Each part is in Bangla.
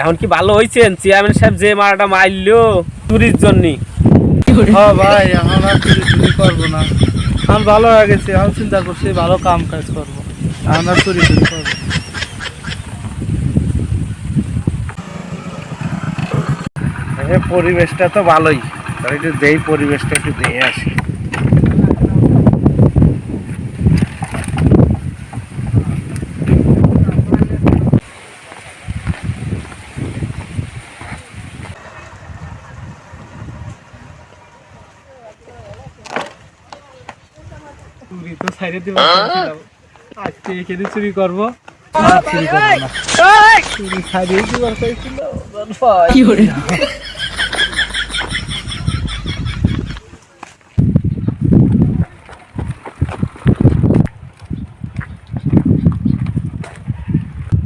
এখন কি ভালো হইছেন চেয়ারম্যান সাহেব যে মারাটা মারলো চুরির জন্য? হ্যাঁ ভাই, এখন আর চুরি করবো না। এখন ভালো হয়ে গেছে, এখন চিন্তা করছি ভালো কাম কাজ করবো, এখন আর চুরি করবো। পরিবেশটা তো ভালোই, তাহলে একটু যেই পরিবেশটা একটু দিয়ে আসি। চুরি তো সাইডে দিব, আজকে এখানে চুরি করবো, চুরি করবো না। চুরি সাইডে দিবার চাইছিল।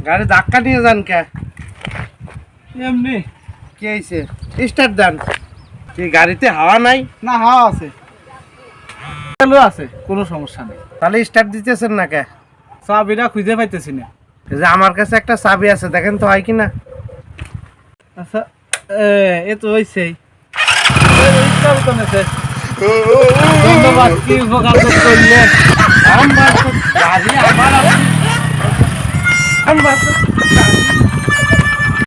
গাড়ি ধাক্কা নিয়ে যান কে? এমনি কি হয়েছে? স্টার্ট দেন। কি গাড়িতে হাওয়া নাই? না, হাওয়া আছে, চালু আছে, কোনো সমস্যা নেই। তাহলে স্টার্ট দিতেছেন না কে? চাবিটা খুঁজে পাইতেছি না। এই যে আমার কাছে একটা চাবি আছে, দেখেন তো হয় কিনা। আচ্ছা, এ তো হইছেই। ধন্যবাদ, কি উপকার করলেন। গাড়ি আমার আছে।